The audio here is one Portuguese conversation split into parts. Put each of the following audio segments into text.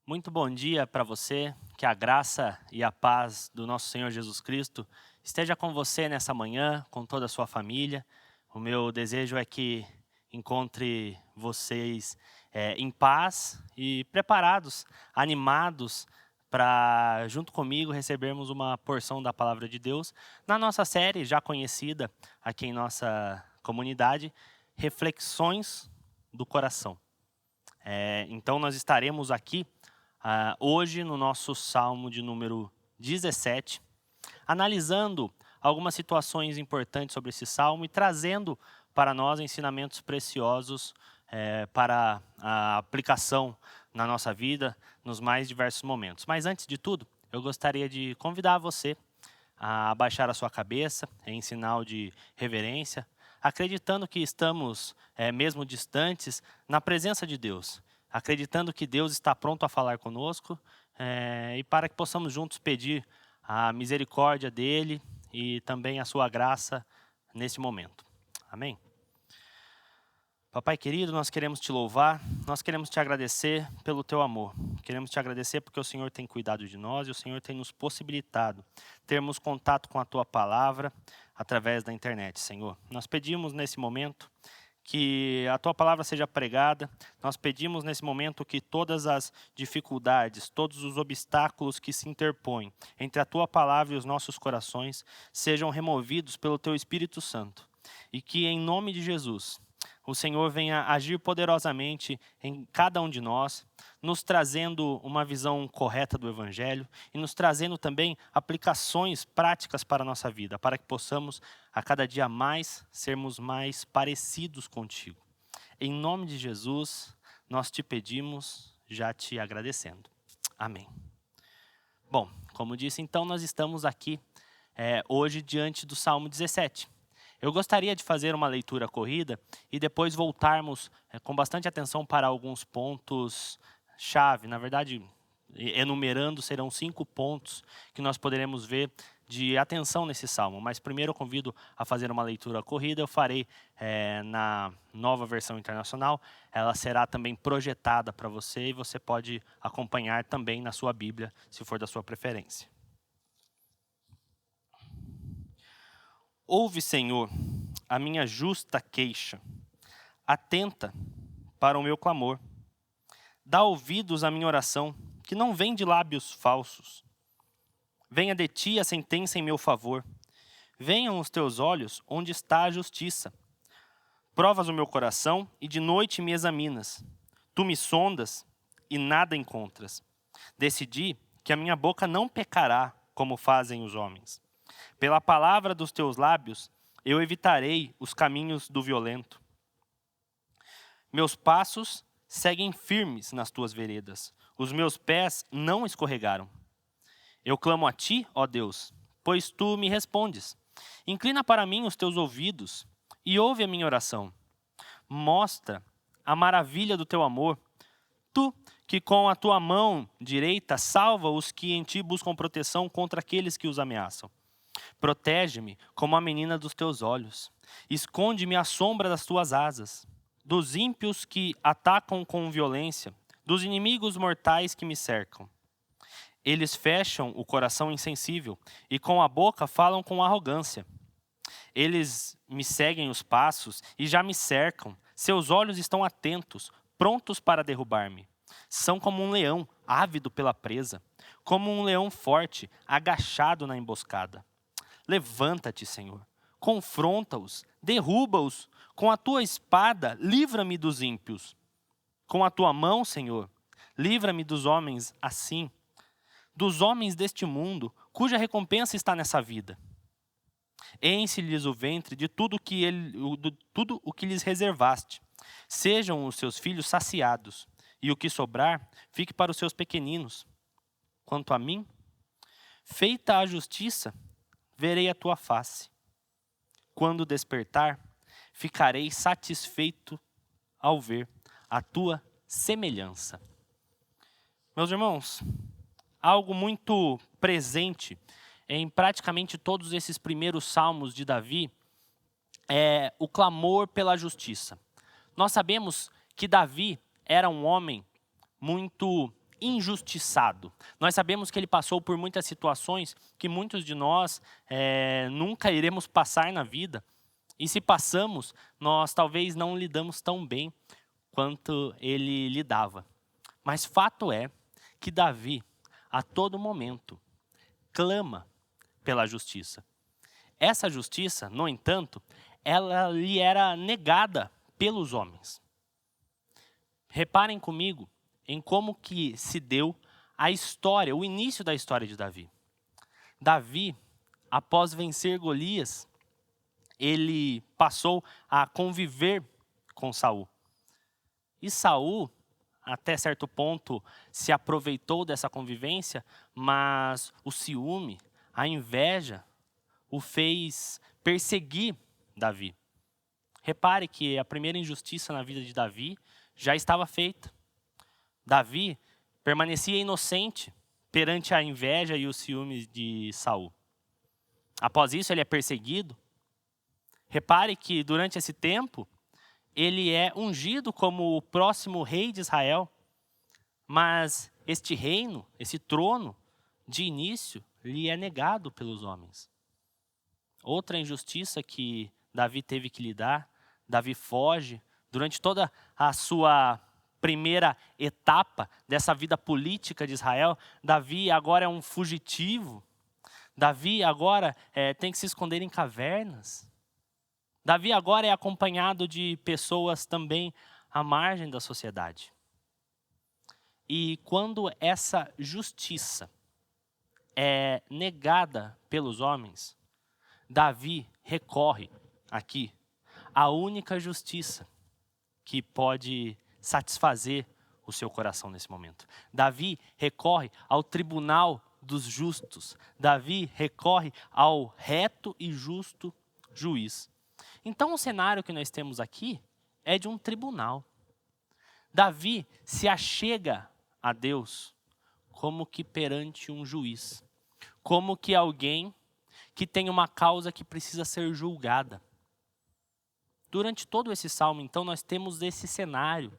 Muito bom dia para você, que a graça e a paz do nosso Senhor Jesus Cristo esteja com você nessa manhã, com toda a sua família. O meu desejo é que encontre vocês em paz e preparados, animados para, junto comigo, recebermos uma porção da Palavra de Deus na nossa série já conhecida aqui em nossa comunidade, Reflexões do Coração. Então nós estaremos aqui hoje no nosso Salmo de número 17, analisando algumas situações importantes sobre esse Salmo e trazendo para nós ensinamentos preciosos para a aplicação na nossa vida, nos mais diversos momentos. Mas antes de tudo, eu gostaria de convidar você a abaixar a sua cabeça em sinal de reverência, acreditando que estamos, mesmo distantes, na presença de Deus, acreditando que Deus está pronto a falar conosco e para que possamos juntos pedir a misericórdia dEle e também a sua graça nesse momento. Amém? Papai querido, nós queremos te louvar, nós queremos te agradecer pelo teu amor. Queremos te agradecer porque o Senhor tem cuidado de nós e o Senhor tem nos possibilitado termos contato com a tua palavra através da internet, Senhor. Nós pedimos nesse momento que a tua palavra seja pregada. Nós pedimos nesse momento que todas as dificuldades, todos os obstáculos que se interpõem entre a tua palavra e os nossos corações sejam removidos pelo teu Espírito Santo. E que em nome de Jesus, o Senhor venha agir poderosamente em cada um de nós, nos trazendo uma visão correta do Evangelho e nos trazendo também aplicações práticas para a nossa vida, para que possamos a cada dia mais sermos mais parecidos contigo. Em nome de Jesus, nós te pedimos, já te agradecendo. Amém. Bom, como disse, então nós estamos aqui hoje diante do Salmo 17. Eu gostaria de fazer uma leitura corrida e depois voltarmos com bastante atenção para alguns pontos-chave. Na verdade, enumerando, serão 5 pontos que nós poderemos ver de atenção nesse salmo. Mas primeiro eu convido a fazer uma leitura corrida. Eu farei na nova versão internacional. Ela será também projetada para você e você pode acompanhar também na sua Bíblia, se for da sua preferência. Ouve, Senhor, a minha justa queixa, atenta para o meu clamor. Dá ouvidos à minha oração, que não vem de lábios falsos. Venha de ti a sentença em meu favor. Venham os teus olhos onde está a justiça. Provas o meu coração e de noite me examinas. Tu me sondas e nada encontras. Decidi que a minha boca não pecará como fazem os homens. Pela palavra dos teus lábios, eu evitarei os caminhos do violento. Meus passos seguem firmes nas tuas veredas. Os meus pés não escorregaram. Eu clamo a ti, ó Deus, pois tu me respondes. Inclina para mim os teus ouvidos e ouve a minha oração. Mostra a maravilha do teu amor. Tu, que com a tua mão direita salva os que em ti buscam proteção contra aqueles que os ameaçam. Protege-me como a menina dos teus olhos. Esconde-me à sombra das tuas asas. Dos ímpios que atacam com violência, dos inimigos mortais que me cercam. Eles fecham o coração insensível e com a boca falam com arrogância. Eles me seguem os passos e já me cercam. Seus olhos estão atentos, prontos para derrubar-me. São como um leão ávido pela presa, como um leão forte, agachado na emboscada. Levanta-te, Senhor, confronta-os, derruba-os. Com a tua espada, livra-me dos ímpios. Com a tua mão, Senhor, livra-me dos homens assim, dos homens deste mundo, cuja recompensa está nessa vida. Enche-lhes o ventre de tudo o que lhes reservaste. Sejam os seus filhos saciados, e o que sobrar, fique para os seus pequeninos. Quanto a mim, feita a justiça, verei a tua face. Quando despertar, ficarei satisfeito ao ver a tua semelhança. Meus irmãos, algo muito presente em praticamente todos esses primeiros salmos de Davi é o clamor pela justiça. Nós sabemos que Davi era um homem muito injustiçado. Nós sabemos que ele passou por muitas situações que muitos de nós nunca iremos passar na vida. E se passamos, nós talvez não lidamos tão bem quanto ele lidava. Mas fato é que Davi, a todo momento, clama pela justiça. Essa justiça, no entanto, ela lhe era negada pelos homens. Reparem comigo em como que se deu a história, o início da história de Davi. Davi, após vencer Golias, ele passou a conviver com Saul. E Saul, até certo ponto, se aproveitou dessa convivência, mas o ciúme, a inveja, o fez perseguir Davi. Repare que a primeira injustiça na vida de Davi já estava feita. Davi permanecia inocente perante a inveja e os ciúmes de Saul. Após isso, ele é perseguido. Repare que durante esse tempo, ele é ungido como o próximo rei de Israel. Mas este reino, esse trono, de início, lhe é negado pelos homens. Outra injustiça que Davi teve que lidar, Davi foge. Durante toda a sua primeira etapa dessa vida política de Israel, Davi agora é um fugitivo. Davi agora tem que se esconder em cavernas. Davi agora é acompanhado de pessoas também à margem da sociedade. E quando essa justiça é negada pelos homens, Davi recorre aqui à única justiça que pode satisfazer o seu coração nesse momento. Davi recorre ao tribunal dos justos. Davi recorre ao reto e justo juiz. Então o cenário que nós temos aqui é de um tribunal. Davi se achega a Deus como que perante um juiz, como que alguém que tem uma causa que precisa ser julgada. Durante todo esse salmo, então, nós temos esse cenário.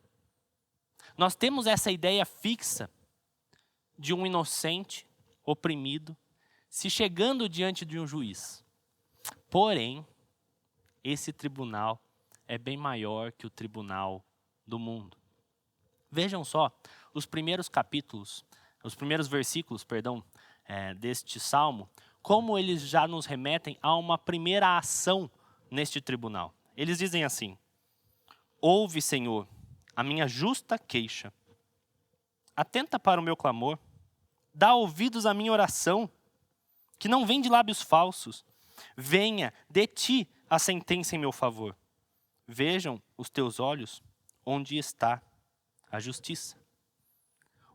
Nós temos essa ideia fixa de um inocente, oprimido, se chegando diante de um juiz. Porém, esse tribunal é bem maior que o tribunal do mundo. Vejam só, os primeiros versículos, deste salmo, como eles já nos remetem a uma primeira ação neste tribunal. Eles dizem assim: ouve, Senhor, a minha justa queixa. Atenta para o meu clamor. Dá ouvidos à minha oração, que não vem de lábios falsos. Venha de ti a sentença em meu favor. Vejam os teus olhos onde está a justiça.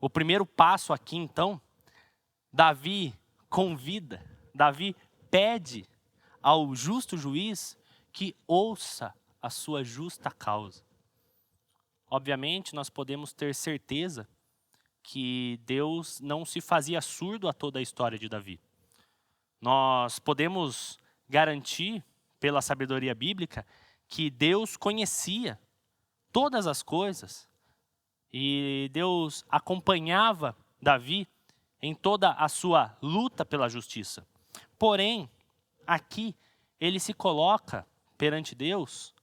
O primeiro passo aqui, então, Davi convida, Davi pede ao justo juiz que ouça a sua justa causa. Obviamente, nós podemos ter certeza que Deus não se fazia surdo a toda a história de Davi. Nós podemos garantir, pela sabedoria bíblica, que Deus conhecia todas as coisas e Deus acompanhava Davi em toda a sua luta pela justiça. Porém, aqui ele se coloca perante Deus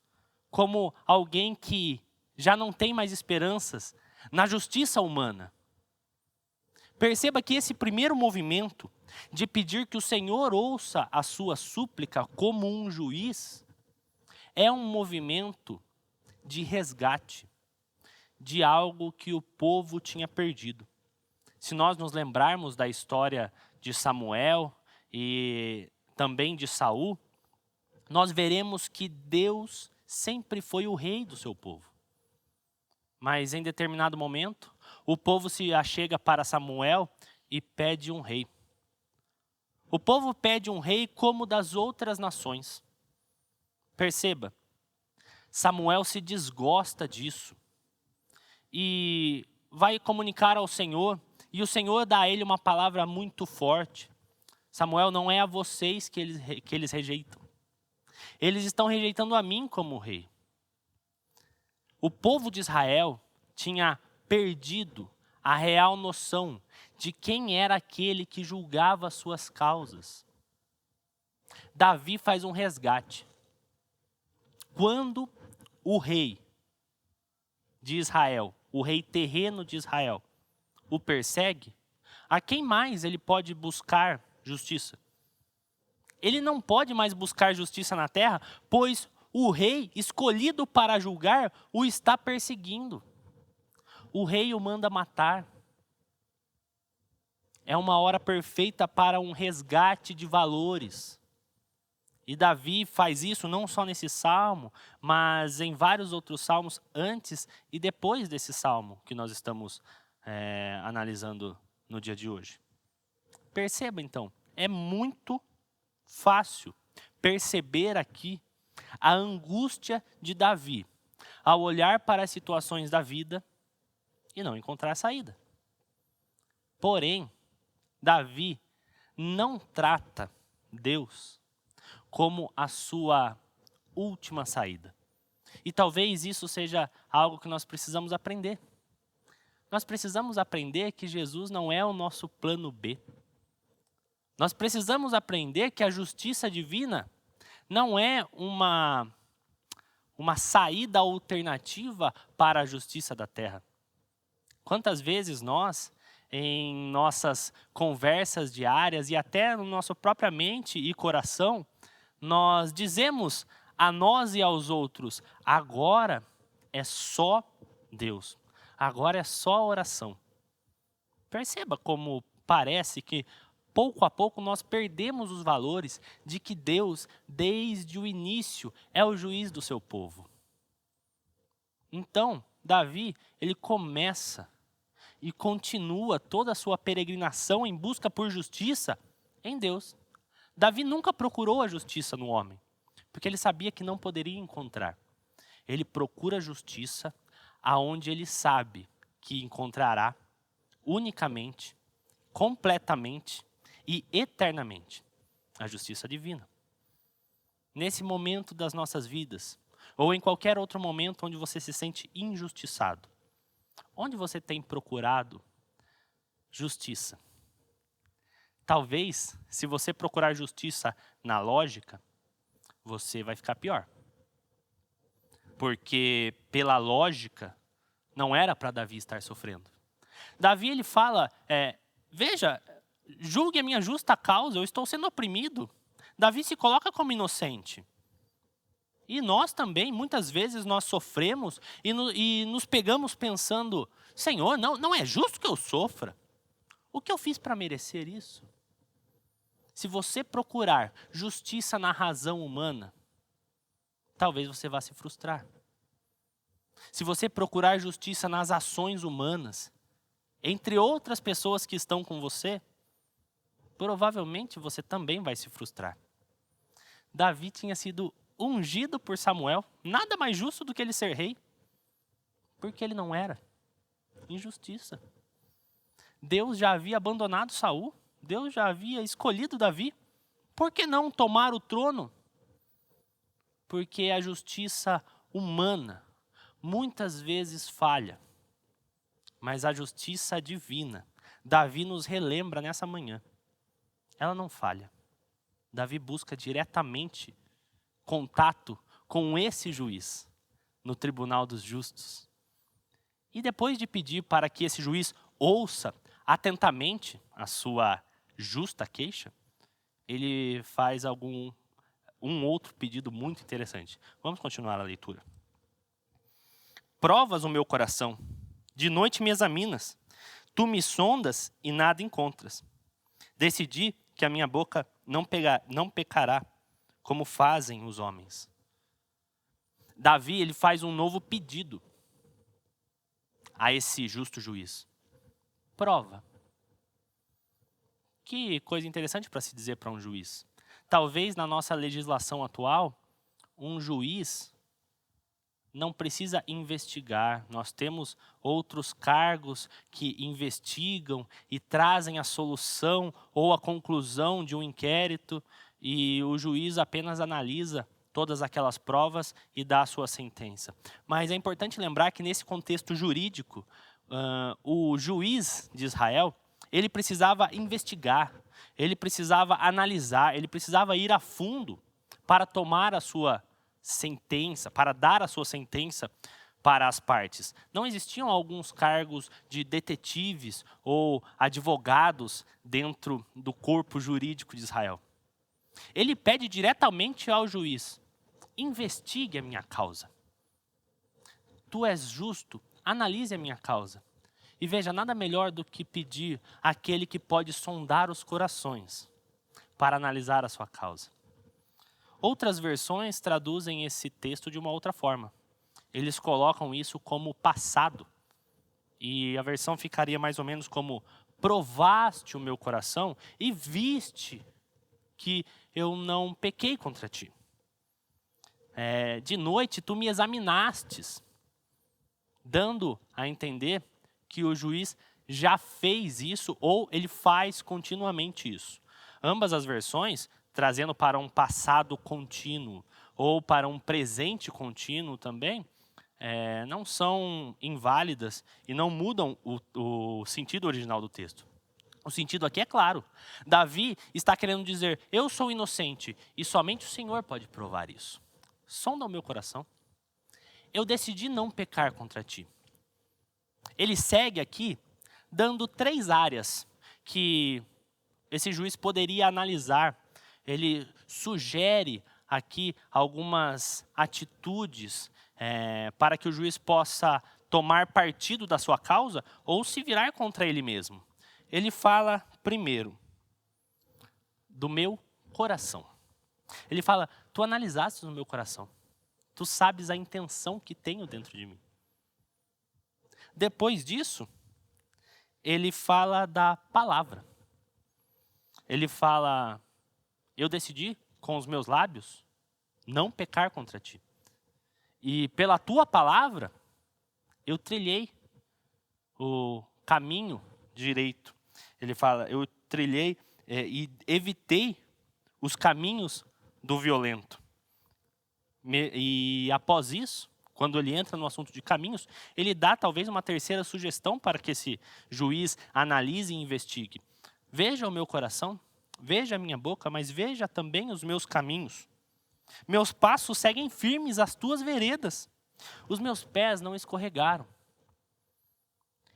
como alguém que já não tem mais esperanças na justiça humana. Perceba que esse primeiro movimento de pedir que o Senhor ouça a sua súplica como um juiz é um movimento de resgate de algo que o povo tinha perdido. Se nós nos lembrarmos da história de Samuel e também de Saul, nós veremos que Deus sempre foi o rei do seu povo. Mas em determinado momento, o povo se achega para Samuel e pede um rei. O povo pede um rei como das outras nações. Perceba, Samuel se desgosta disso e vai comunicar ao Senhor, e o Senhor dá a ele uma palavra muito forte. Samuel, não é a vocês que eles rejeitam. Eles estão rejeitando a mim como rei. O povo de Israel tinha perdido a real noção de quem era aquele que julgava as suas causas. Davi faz um resgate. Quando o rei de Israel, o rei terreno de Israel, o persegue, a quem mais ele pode buscar justiça? Ele não pode mais buscar justiça na terra, pois o rei escolhido para julgar o está perseguindo. O rei o manda matar. É uma hora perfeita para um resgate de valores. E Davi faz isso não só nesse salmo, mas em vários outros salmos antes e depois desse salmo que nós estamos analisando no dia de hoje. Perceba então, é muito fácil perceber aqui a angústia de Davi ao olhar para as situações da vida e não encontrar saída. Porém, Davi não trata Deus como a sua última saída. E talvez isso seja algo que nós precisamos aprender. Nós precisamos aprender que Jesus não é o nosso plano B. Nós precisamos aprender que a justiça divina não é uma saída alternativa para a justiça da terra. Quantas vezes nós, em nossas conversas diárias e até no nossa própria mente e coração, nós dizemos a nós e aos outros, agora é só Deus, agora é só oração. Perceba como parece que pouco a pouco nós perdemos os valores de que Deus, desde o início, é o juiz do seu povo. Então, Davi, ele começa e continua toda a sua peregrinação em busca por justiça em Deus. Davi nunca procurou a justiça no homem, porque ele sabia que não poderia encontrar. Ele procura justiça aonde ele sabe que encontrará unicamente, completamente e eternamente a justiça divina. Nesse momento das nossas vidas, ou em qualquer outro momento onde você se sente injustiçado, onde você tem procurado justiça? Talvez, se você procurar justiça na lógica, você vai ficar pior. Porque, pela lógica, não era para Davi estar sofrendo. Davi, ele fala, veja, julgue a minha justa causa, eu estou sendo oprimido. Davi se coloca como inocente. E nós também, muitas vezes, nós sofremos e nos pegamos pensando, Senhor, não é justo que eu sofra. O que eu fiz para merecer isso? Se você procurar justiça na razão humana, talvez você vá se frustrar. Se você procurar justiça nas ações humanas, entre outras pessoas que estão com você, provavelmente você também vai se frustrar. Davi tinha sido ungido por Samuel, nada mais justo do que ele ser rei, porque ele não era. Injustiça. Deus já havia abandonado Saul, Deus já havia escolhido Davi. Por que não tomar o trono? Porque a justiça humana muitas vezes falha, mas a justiça divina, Davi nos relembra nessa manhã, ela não falha. Davi busca diretamente contato com esse juiz no tribunal dos justos. E depois de pedir para que esse juiz ouça atentamente a sua justa queixa, ele faz um outro pedido muito interessante. Vamos continuar a leitura. Provas o meu coração, de noite me examinas, tu me sondas e nada encontras. Decidi que a minha boca não pecará, como fazem os homens. Davi, ele faz um novo pedido a esse justo juiz. Prova. Que coisa interessante para se dizer para um juiz. Talvez na nossa legislação atual, um juiz não precisa investigar. Nós temos outros cargos que investigam e trazem a solução ou a conclusão de um inquérito e o juiz apenas analisa todas aquelas provas e dá a sua sentença. Mas é importante lembrar que nesse contexto jurídico, o juiz de Israel, ele precisava investigar, ele precisava analisar, ele precisava ir a fundo para tomar a sua sentença, para dar a sua sentença para as partes. Não existiam alguns cargos de detetives ou advogados dentro do corpo jurídico de Israel. Ele pede diretamente ao juiz: investigue a minha causa. Tu és justo, analise a minha causa. E veja, nada melhor do que pedir àquele que pode sondar os corações para analisar a sua causa. Outras versões traduzem esse texto de uma outra forma. Eles colocam isso como passado. E a versão ficaria mais ou menos como: provaste o meu coração e viste que eu não pequei contra ti. De noite tu me examinastes, dando a entender que o juiz já fez isso ou ele faz continuamente isso. Ambas as versões trazendo para um passado contínuo ou para um presente contínuo também, não são inválidas e não mudam o sentido original do texto. O sentido aqui é claro. Davi está querendo dizer: eu sou inocente e somente o Senhor pode provar isso. Sonda o meu coração. Eu decidi não pecar contra ti. Ele segue aqui dando 3 áreas que esse juiz poderia analisar. Ele sugere aqui algumas atitudes para que o juiz possa tomar partido da sua causa ou se virar contra ele mesmo. Ele fala primeiro do meu coração. Ele fala: tu analisaste no meu coração. Tu sabes a intenção que tenho dentro de mim. Depois disso, ele fala da palavra. Ele fala: eu decidi com os meus lábios não pecar contra ti. E pela tua palavra, eu trilhei o caminho direito. Ele fala: eu trilhei e evitei os caminhos do violento. E após isso, quando ele entra no assunto de caminhos, ele dá talvez uma terceira sugestão para que esse juiz analise e investigue. Veja o meu coração, veja a minha boca, mas veja também os meus caminhos. Meus passos seguem firmes as tuas veredas. Os meus pés não escorregaram.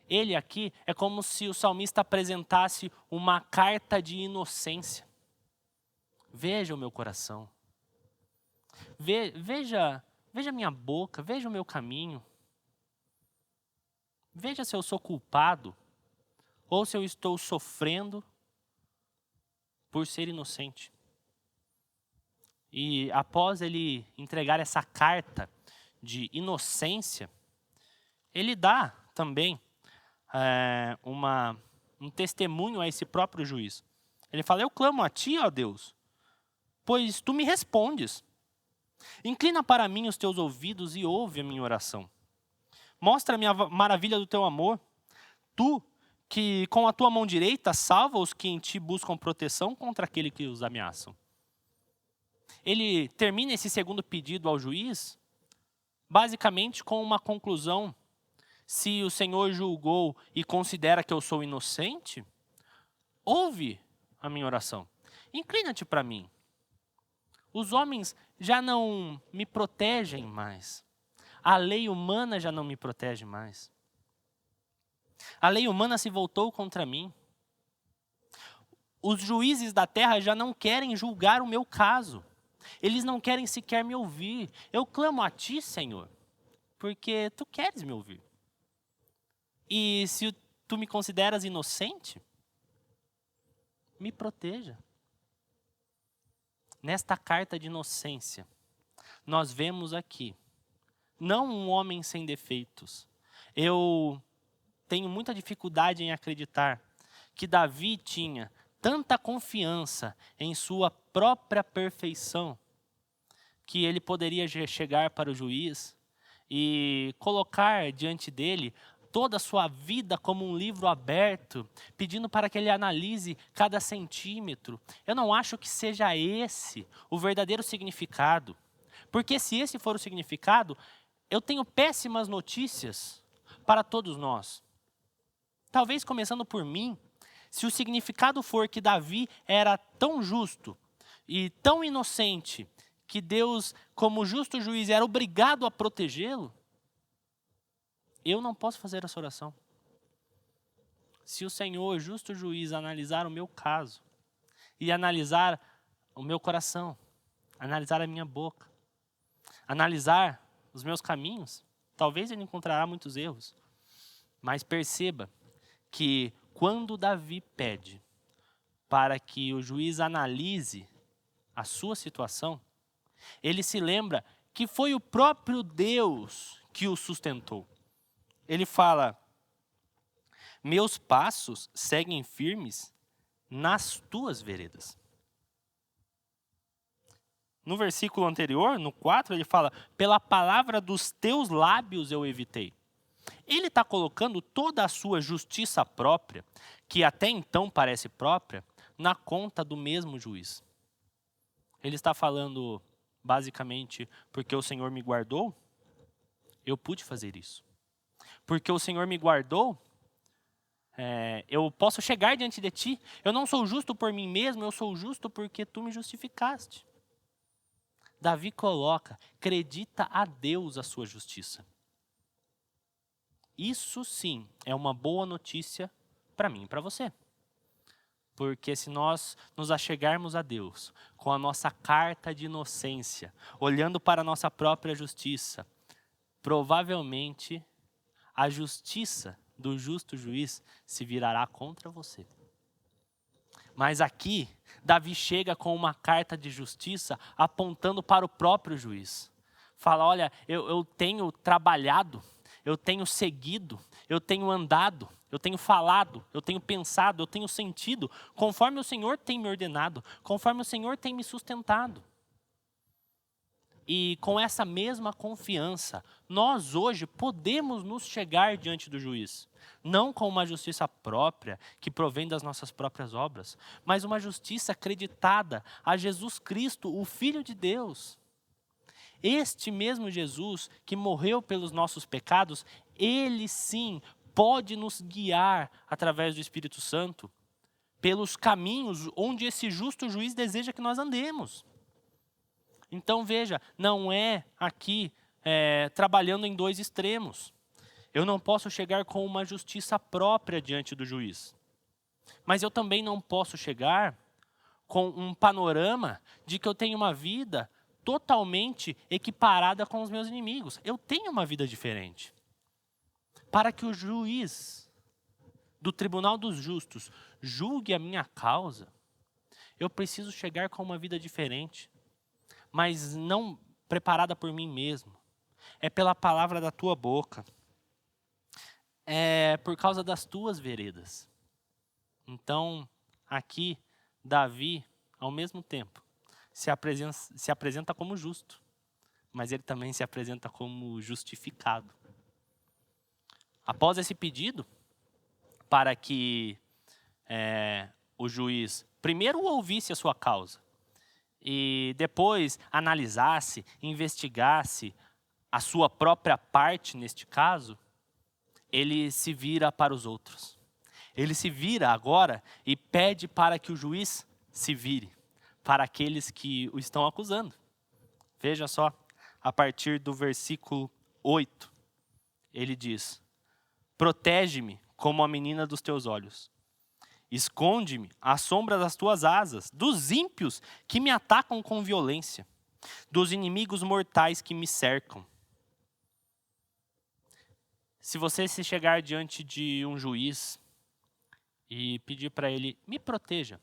Ele aqui é como se o salmista apresentasse uma carta de inocência. Veja o meu coração. Veja a minha boca, veja o meu caminho. Veja se eu sou culpado ou se eu estou sofrendo por ser inocente. E após ele entregar essa carta de inocência, ele dá também um testemunho a esse próprio juiz. Ele fala: eu clamo a ti, ó Deus, pois tu me respondes. Inclina para mim os teus ouvidos e ouve a minha oração. Mostra-me a maravilha do teu amor. Tu, que com a tua mão direita salva os que em ti buscam proteção contra aquele que os ameaçam. Ele termina esse segundo pedido ao juiz, basicamente com uma conclusão. Se o Senhor julgou e considera que eu sou inocente, ouve a minha oração. Inclina-te para mim. Os homens já não me protegem mais. A lei humana já não me protege mais. A lei humana se voltou contra mim. Os juízes da terra já não querem julgar o meu caso. Eles não querem sequer me ouvir. Eu clamo a ti, Senhor, porque tu queres me ouvir. E se tu me consideras inocente, me proteja. Nesta carta de inocência, nós vemos aqui, não um homem sem defeitos. Eu tenho muita dificuldade em acreditar que Davi tinha tanta confiança em sua própria perfeição, que ele poderia chegar para o juiz e colocar diante dele toda a sua vida como um livro aberto, pedindo para que ele analise cada centímetro. Eu não acho que seja esse o verdadeiro significado. Porque se esse for o significado, eu tenho péssimas notícias para todos nós. talvez começando por mim, se o significado for que Davi era tão justo e tão inocente, que Deus, como justo juiz, era obrigado a protegê-lo, eu não posso fazer essa oração. Se o Senhor, justo juiz, analisar o meu caso e analisar o meu coração, analisar a minha boca, analisar os meus caminhos, talvez ele encontrará muitos erros. Mas perceba que quando Davi pede para que o juiz analise a sua situação, ele se lembra que foi o próprio Deus que o sustentou. Ele fala: meus passos seguem firmes nas tuas veredas. No versículo anterior, no 4, ele fala: pela palavra dos teus lábios eu evitei. Ele está colocando toda a sua justiça própria, que até então parece própria, na conta do mesmo juiz. Ele está falando, basicamente, porque o Senhor me guardou, eu pude fazer isso. Porque o Senhor me guardou, eu posso chegar diante de ti. Eu não sou justo por mim mesmo, eu sou justo porque tu me justificaste. Davi coloca, acredita a Deus a sua justiça. Isso sim é uma boa notícia para mim e para você. Porque se nós nos achegarmos a Deus com a nossa carta de inocência, olhando para a nossa própria justiça, provavelmente a justiça do justo juiz se virará contra você. Mas aqui, Davi chega com uma carta de justiça apontando para o próprio juiz. Fala: olha, eu tenho trabalhado, eu tenho seguido, eu tenho andado, eu tenho falado, eu tenho pensado, eu tenho sentido, conforme o Senhor tem me ordenado, conforme o Senhor tem me sustentado. E com essa mesma confiança, nós hoje podemos nos chegar diante do juiz. Não com uma justiça própria, que provém das nossas próprias obras, mas uma justiça acreditada a Jesus Cristo, o Filho de Deus. Este mesmo Jesus que morreu pelos nossos pecados, ele sim pode nos guiar através do Espírito Santo pelos caminhos onde esse justo juiz deseja que nós andemos. Então veja, não é aqui trabalhando em dois extremos. Eu não posso chegar com uma justiça própria diante do juiz. Mas eu também não posso chegar com um panorama de que eu tenho uma vida totalmente equiparada com os meus inimigos. Eu tenho uma vida diferente. Para que o juiz do Tribunal dos Justos julgue a minha causa, eu preciso chegar com uma vida diferente. Mas não preparada por mim mesmo. É pela palavra da tua boca. É por causa das tuas veredas. Então, aqui, Davi, ao mesmo tempo, se apresenta como justo, mas ele também se apresenta como justificado. Após esse pedido, para que o juiz primeiro ouvisse a sua causa, e depois analisasse, investigasse a sua própria parte neste caso, ele se vira para os outros. Ele se vira agora e pede para que o juiz se vire para aqueles que o estão acusando. Veja só, a partir do versículo 8, ele diz: protege-me como a menina dos teus olhos. Esconde-me à sombra das tuas asas, dos ímpios que me atacam com violência, dos inimigos mortais que me cercam. Se você se chegar diante de um juiz e pedir para ele: me proteja.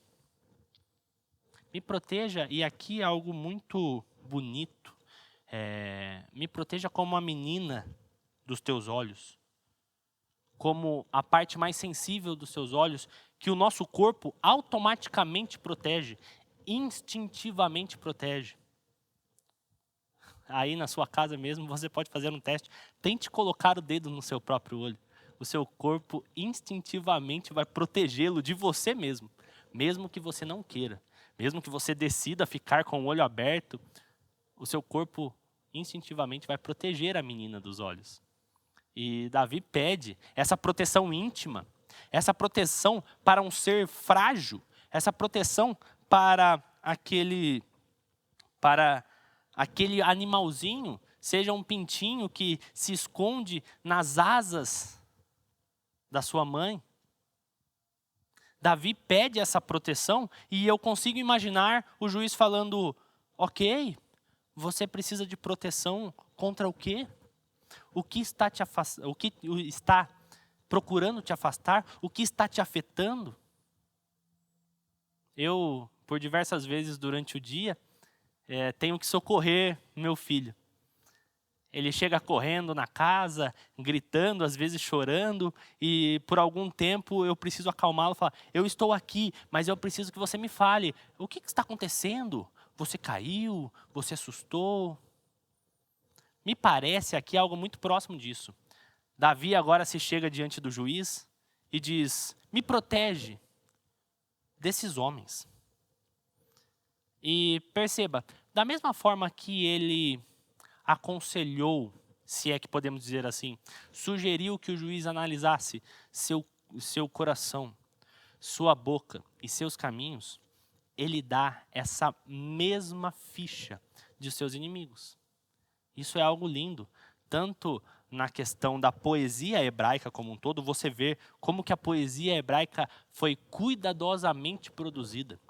Me proteja, e aqui é algo muito bonito. Me proteja como a menina dos teus olhos. Como a parte mais sensível dos seus olhos, que o nosso corpo automaticamente protege, instintivamente protege. Aí na sua casa mesmo, você pode fazer um teste. Tente colocar o dedo no seu próprio olho. O seu corpo instintivamente vai protegê-lo de você mesmo. Mesmo que você não queira. Mesmo que você decida ficar com o olho aberto, o seu corpo instintivamente vai proteger a menina dos olhos. E Davi pede essa proteção íntima, essa proteção para um ser frágil, essa proteção para aquele animalzinho, seja um pintinho que se esconde nas asas da sua mãe. Davi pede essa proteção e eu consigo imaginar o juiz falando, ok, você precisa de proteção contra o quê? O que está te afastando? O que está procurando te afastar? O que está te afetando? Eu, por diversas vezes durante o dia, tenho que socorrer meu filho. Ele chega correndo na casa, gritando, às vezes chorando, e por algum tempo eu preciso acalmá-lo e falar, eu estou aqui, mas eu preciso que você me fale, o que está acontecendo? Você caiu? Você assustou? Me parece aqui algo muito próximo disso. Davi agora se chega diante do juiz e diz, me protege desses homens. E perceba, da mesma forma que ele aconselhou, se é que podemos dizer assim, sugeriu que o juiz analisasse seu coração, sua boca e seus caminhos, ele dá essa mesma ficha de seus inimigos. Isso é algo lindo, tanto na questão da poesia hebraica como um todo, você vê como que a poesia hebraica foi cuidadosamente produzida.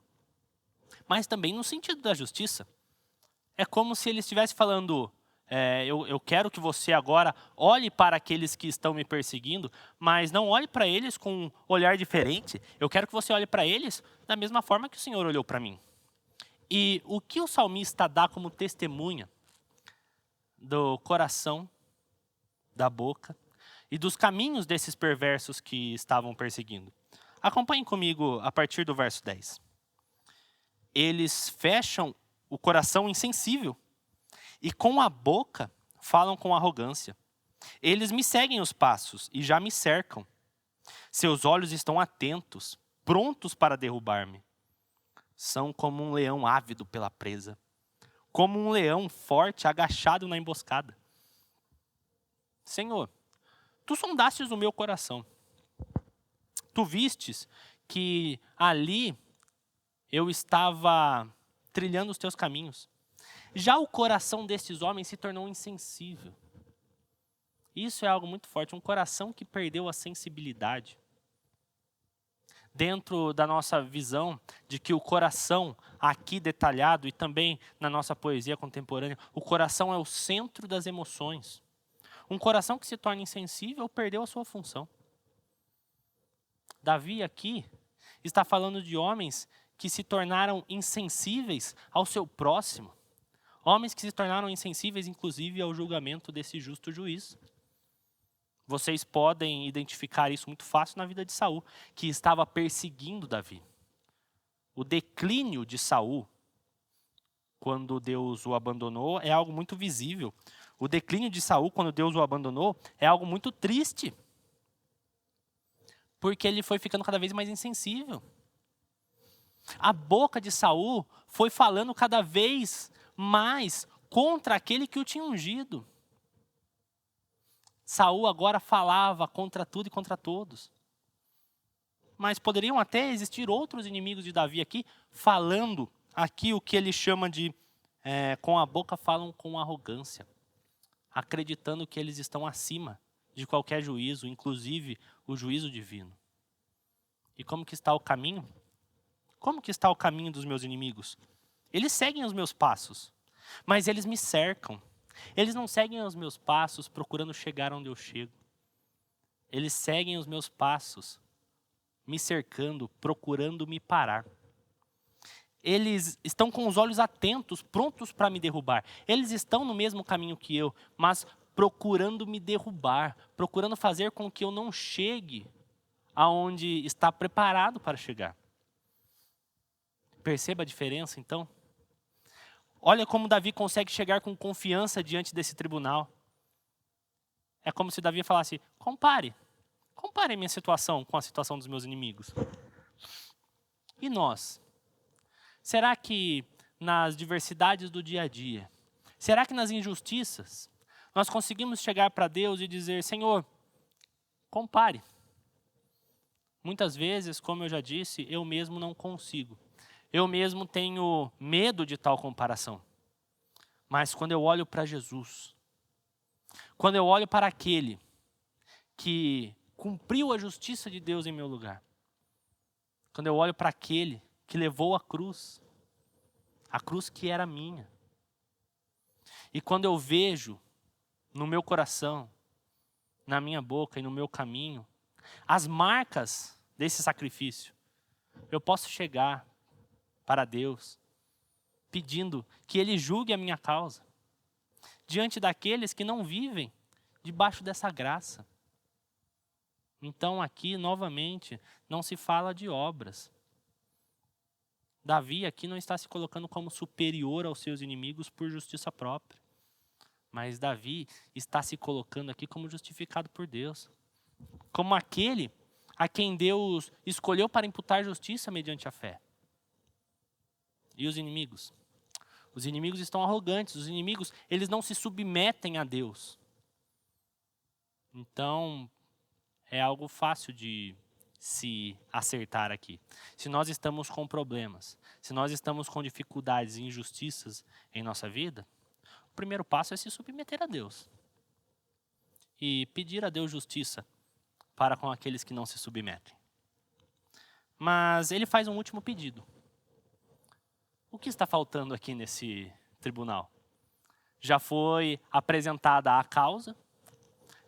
Mas também no sentido da justiça. É como se ele estivesse falando, eu quero que você agora olhe para aqueles que estão me perseguindo, mas não olhe para eles com um olhar diferente. Eu quero que você olhe para eles da mesma forma que o Senhor olhou para mim. E o que o salmista dá como testemunha do coração, da boca e dos caminhos desses perversos que estavam perseguindo? Acompanhem comigo a partir do verso 10. Eles fecham o coração insensível e com a boca falam com arrogância. Eles me seguem os passos e já me cercam. Seus olhos estão atentos, prontos para derrubar-me. São como um leão ávido pela presa, como um leão forte agachado na emboscada. Senhor, tu sondastes o meu coração. Tu vistes que ali eu estava trilhando os teus caminhos. Já o coração destes homens se tornou insensível. Isso é algo muito forte, um coração que perdeu a sensibilidade. Dentro da nossa visão de que o coração, aqui detalhado e também na nossa poesia contemporânea, o coração é o centro das emoções. Um coração que se torna insensível perdeu a sua função. Davi aqui está falando de homens que se tornaram insensíveis ao seu próximo. Homens que se tornaram insensíveis, inclusive, ao julgamento desse justo juiz. Vocês podem identificar isso muito fácil na vida de Saul, que estava perseguindo Davi. O declínio de Saul, quando Deus o abandonou, é algo muito visível. O declínio de Saul, quando Deus o abandonou, é algo muito triste. Porque ele foi ficando cada vez mais insensível. A boca de Saul foi falando cada vez mais contra aquele que o tinha ungido. Saul agora falava contra tudo e contra todos. Mas poderiam até existir outros inimigos de Davi aqui, falando aqui o que ele chama de, com a boca falam com arrogância, acreditando que eles estão acima de qualquer juízo, inclusive o juízo divino. E como que está o caminho? Como que está o caminho dos meus inimigos? Eles seguem os meus passos, mas eles me cercam. Eles não seguem os meus passos procurando chegar onde eu chego. Eles seguem os meus passos, me cercando, procurando me parar. Eles estão com os olhos atentos, prontos para me derrubar. Eles estão no mesmo caminho que eu, mas procurando me derrubar, procurando fazer com que eu não chegue aonde está preparado para chegar. Perceba a diferença, então? Olha como Davi consegue chegar com confiança diante desse tribunal. É como se Davi falasse, compare a minha situação com a situação dos meus inimigos. E nós? Será que nas diversidades do dia a dia, será que nas injustiças, nós conseguimos chegar para Deus e dizer, Senhor, compare. Muitas vezes, como eu já disse, eu mesmo não consigo. Eu mesmo tenho medo de tal comparação. Mas quando eu olho para Jesus, quando eu olho para aquele que cumpriu a justiça de Deus em meu lugar, quando eu olho para aquele que levou a cruz que era minha, e quando eu vejo no meu coração, na minha boca e no meu caminho, as marcas desse sacrifício, eu posso chegar para Deus pedindo que Ele julgue a minha causa, diante daqueles que não vivem debaixo dessa graça. Então aqui, novamente, não se fala de obras. Davi aqui não está se colocando como superior aos seus inimigos por justiça própria. Mas Davi está se colocando aqui como justificado por Deus. Como aquele a quem Deus escolheu para imputar justiça mediante a fé. E os inimigos? Os inimigos estão arrogantes. Os inimigos, eles não se submetem a Deus. Então, é algo fácil de se acertar aqui. Se nós estamos com problemas, se nós estamos com dificuldades e injustiças em nossa vida, o primeiro passo é se submeter a Deus. E pedir a Deus justiça para com aqueles que não se submetem. Mas ele faz um último pedido. O que está faltando aqui nesse tribunal? Já foi apresentada a causa,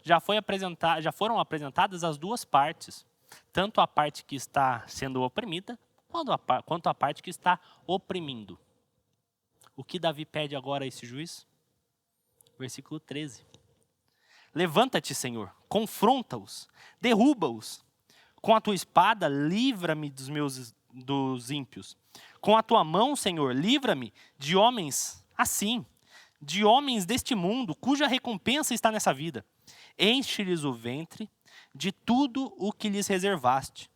já foram apresentadas as duas partes, tanto a parte que está sendo oprimida, quanto a parte que está oprimindo. O que Davi pede agora a esse juiz? Versículo 13. Levanta-te, Senhor, confronta-os, derruba-os. Com a tua espada, livra-me dos ímpios. Com a tua mão, Senhor, livra-me de homens assim, de homens deste mundo, cuja recompensa está nessa vida. Enche-lhes o ventre de tudo o que lhes reservaste.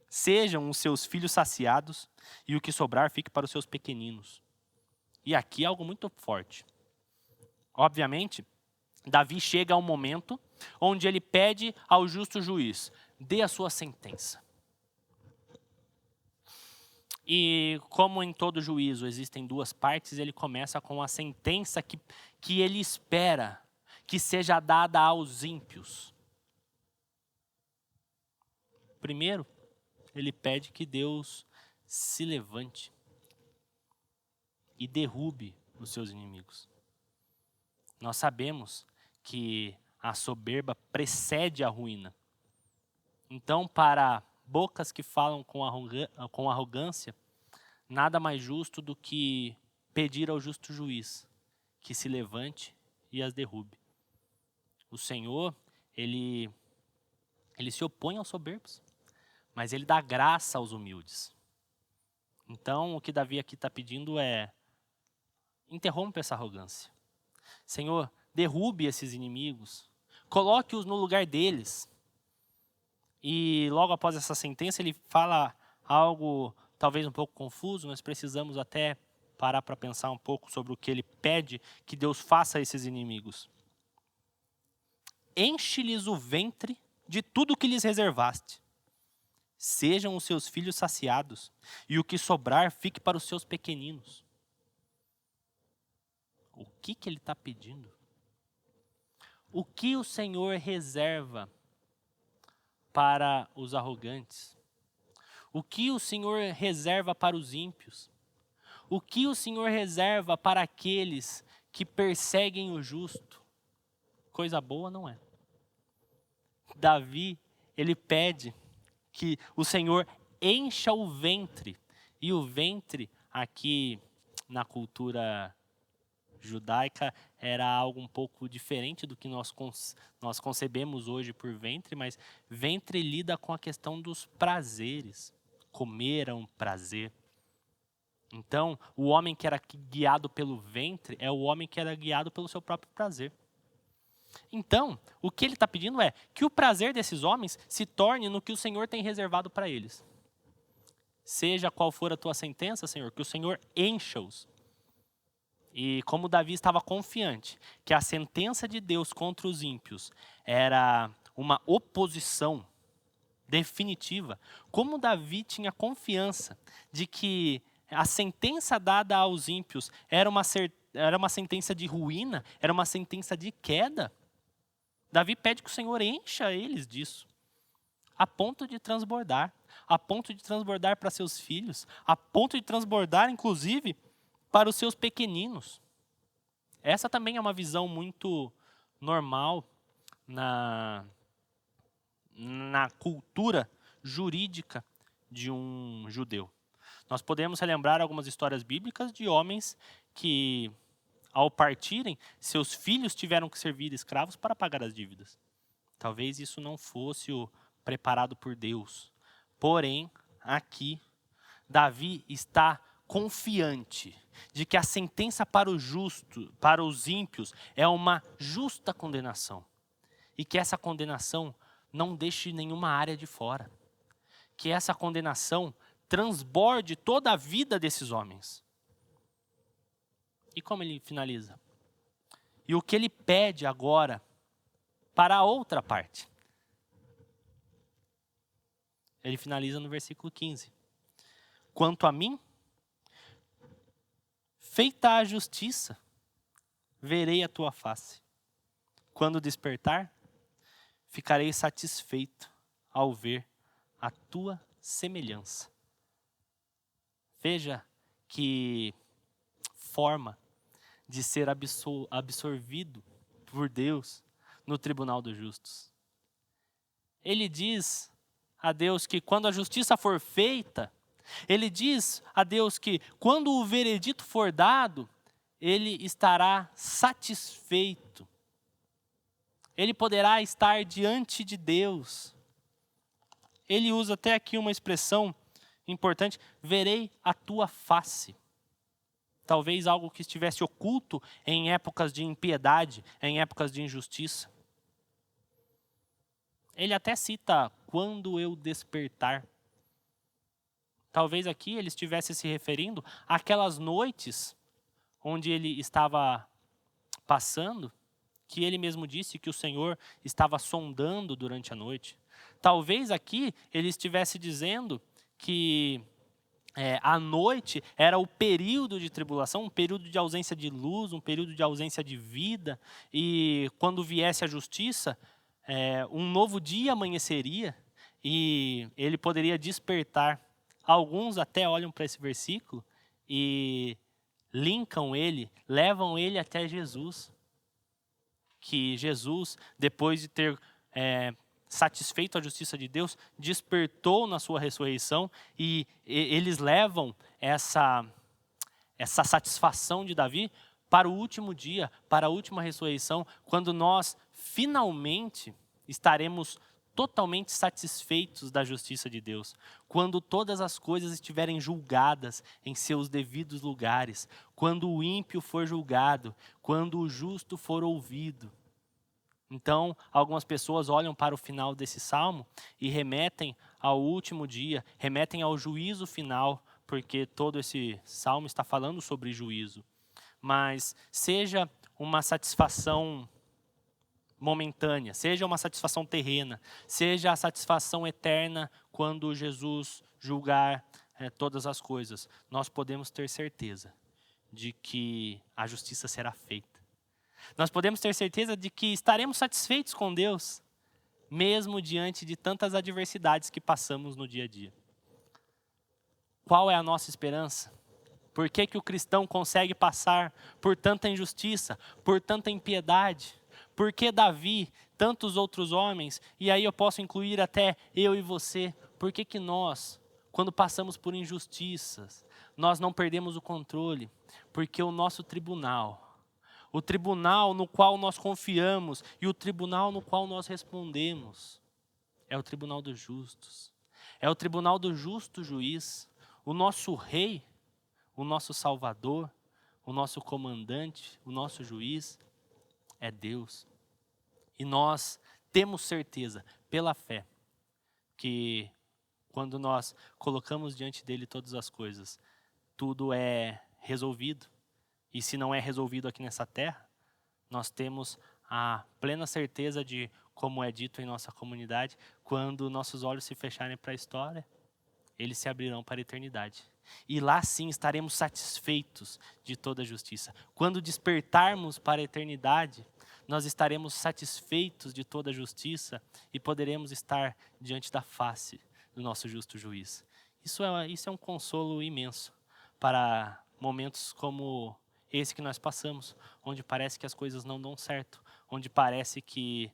Sejam os seus filhos saciados, e o que sobrar fique para os seus pequeninos. E aqui é algo muito forte. Obviamente, Davi chega a um momento onde ele pede ao justo juiz: dê a sua sentença. E como em todo juízo existem duas partes, ele começa com a sentença que ele espera que seja dada aos ímpios. Primeiro, ele pede que Deus se levante e derrube os seus inimigos. Nós sabemos que a soberba precede a ruína. Então, para bocas que falam com arrogância, nada mais justo do que pedir ao justo juiz que se levante e as derrube. O Senhor, ele se opõe aos soberbos, mas ele dá graça aos humildes. Então, o que Davi aqui está pedindo é: interrompa essa arrogância. Senhor, derrube esses inimigos, coloque-os no lugar deles. E logo após essa sentença, ele fala algo talvez um pouco confuso. Nós precisamos até parar para pensar um pouco sobre o que ele pede que Deus faça a esses inimigos. Enche-lhes o ventre de tudo o que lhes reservaste. Sejam os seus filhos saciados, e o que sobrar fique para os seus pequeninos. O que ele está pedindo? O que o Senhor reserva para os arrogantes? O que o Senhor reserva para os ímpios? O que o Senhor reserva para aqueles que perseguem o justo? Coisa boa não é. Davi, ele pede que o Senhor encha o ventre. E o ventre, aqui na cultura judaica, era algo um pouco diferente do que nós concebemos hoje por ventre, mas ventre lida com a questão dos prazeres. Comer é um prazer. Então, o homem que era guiado pelo ventre é o homem que era guiado pelo seu próprio prazer. Então, o que ele está pedindo é que o prazer desses homens se torne no que o Senhor tem reservado para eles. Seja qual for a tua sentença, Senhor, que o Senhor encha-os. E como Davi estava confiante que a sentença de Deus contra os ímpios era uma oposição definitiva. Como Davi tinha confiança de que a sentença dada aos ímpios era uma sentença de ruína, era uma sentença de queda. Davi pede que o Senhor encha eles disso, a ponto de transbordar para seus filhos, a ponto de transbordar, inclusive, para os seus pequeninos. Essa também é uma visão muito normal na cultura jurídica de um judeu. Nós podemos relembrar algumas histórias bíblicas de homens que, ao partirem, seus filhos tiveram que servir escravos para pagar as dívidas. Talvez isso não fosse o preparado por Deus. Porém, aqui, Davi está confiante de que a sentença para os ímpios, é uma justa condenação. E que essa condenação não deixe nenhuma área de fora. Que essa condenação transborde toda a vida desses homens. E como ele finaliza? E o que ele pede agora para a outra parte? Ele finaliza no versículo 15. Quanto a mim, feita a justiça, verei a tua face. Quando despertar, ficarei satisfeito ao ver a tua semelhança. Veja que forma de ser absorvido por Deus no tribunal dos justos. Ele diz a Deus que quando a justiça for feita, ele diz a Deus que quando o veredito for dado, ele estará satisfeito. Ele poderá estar diante de Deus. Ele usa até aqui uma expressão importante, verei a tua face. Talvez algo que estivesse oculto em épocas de impiedade, em épocas de injustiça. Ele até cita, quando eu despertar. Talvez aqui ele estivesse se referindo àquelas noites onde ele estava passando, que ele mesmo disse que o Senhor estava sondando durante a noite. Talvez aqui ele estivesse dizendo que a noite era o período de tribulação, um período de ausência de luz, um período de ausência de vida, e quando viesse a justiça, um novo dia amanheceria e ele poderia despertar. Alguns até olham para esse versículo e linkam ele, levam ele até Jesus. Que Jesus, depois de ter satisfeito a justiça de Deus, despertou na sua ressurreição, e eles levam essa satisfação de Davi para o último dia, para a última ressurreição, quando nós finalmente estaremos totalmente satisfeitos da justiça de Deus, quando todas as coisas estiverem julgadas em seus devidos lugares, quando o ímpio for julgado, quando o justo for ouvido. Então, algumas pessoas olham para o final desse salmo e remetem ao último dia, remetem ao juízo final, porque todo esse salmo está falando sobre juízo. Mas seja uma satisfação momentânea, seja uma satisfação terrena, seja a satisfação eterna quando Jesus julgar todas as coisas, nós podemos ter certeza de que a justiça será feita. Nós podemos ter certeza de que estaremos satisfeitos com Deus, mesmo diante de tantas adversidades que passamos no dia a dia. Qual é a nossa esperança? Por que o cristão consegue passar por tanta injustiça, por tanta impiedade? Por que Davi, tantos outros homens, e aí eu posso incluir até eu e você, por que nós, quando passamos por injustiças, nós não perdemos o controle? Porque o nosso tribunal, o tribunal no qual nós confiamos e o tribunal no qual nós respondemos, é o tribunal dos justos. É o tribunal do justo juiz. O nosso rei, o nosso salvador, o nosso comandante, o nosso juiz é Deus. E nós temos certeza, pela fé, que quando nós colocamos diante dele todas as coisas, tudo é resolvido. E se não é resolvido aqui nessa terra, nós temos a plena certeza de como é dito em nossa comunidade, quando nossos olhos se fecharem para a história, eles se abrirão para a eternidade. E lá sim estaremos satisfeitos de toda a justiça. Quando despertarmos para a eternidade, nós estaremos satisfeitos de toda a justiça e poderemos estar diante da face do nosso justo juiz. Isso é um consolo imenso para momentos como esse que nós passamos, onde parece que as coisas não dão certo, onde parece que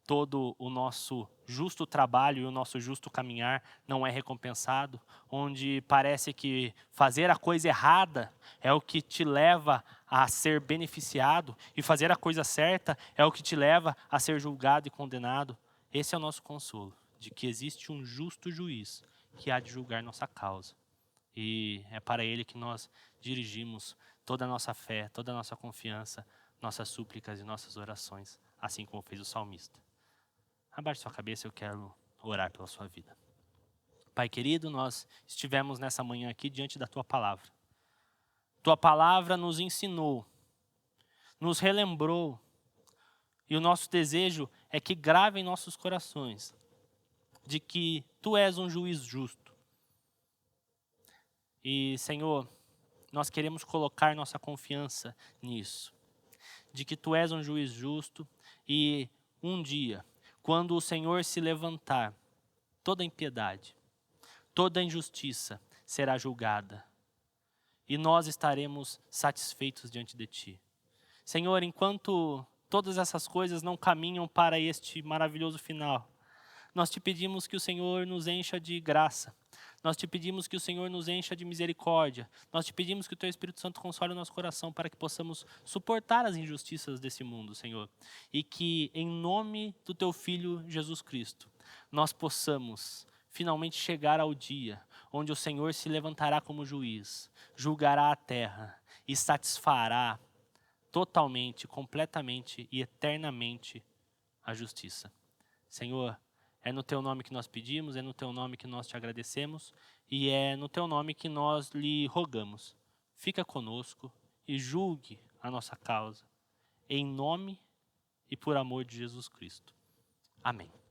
todo o nosso justo trabalho e o nosso justo caminhar não é recompensado, onde parece que fazer a coisa errada é o que te leva a ser beneficiado e fazer a coisa certa é o que te leva a ser julgado e condenado. Esse é o nosso consolo, de que existe um justo juiz que há de julgar nossa causa. E é para ele que nós dirigimos toda a nossa fé, toda a nossa confiança, nossas súplicas e nossas orações, assim como fez o salmista. Abaixe sua cabeça, eu quero orar pela sua vida. Pai querido, nós estivemos nessa manhã aqui diante da Tua Palavra. Tua Palavra nos ensinou, nos relembrou, e o nosso desejo é que grave em nossos corações, de que Tu és um juiz justo. E, Senhor, nós queremos colocar nossa confiança nisso, de que Tu és um juiz justo e um dia, quando o Senhor se levantar, toda impiedade, toda injustiça será julgada. E nós estaremos satisfeitos diante de Ti. Senhor, enquanto todas essas coisas não caminham para este maravilhoso final, nós Te pedimos que o Senhor nos encha de graça. Nós Te pedimos que o Senhor nos encha de misericórdia. Nós Te pedimos que o Teu Espírito Santo console o nosso coração para que possamos suportar as injustiças desse mundo, Senhor. E que, em nome do Teu Filho Jesus Cristo, nós possamos finalmente chegar ao dia onde o Senhor se levantará como juiz, julgará a terra e satisfará totalmente, completamente e eternamente a justiça. Senhor, é no Teu nome que nós pedimos, é no Teu nome que nós Te agradecemos e é no Teu nome que nós lhe rogamos. Fica conosco e julgue a nossa causa, em nome e por amor de Jesus Cristo. Amém.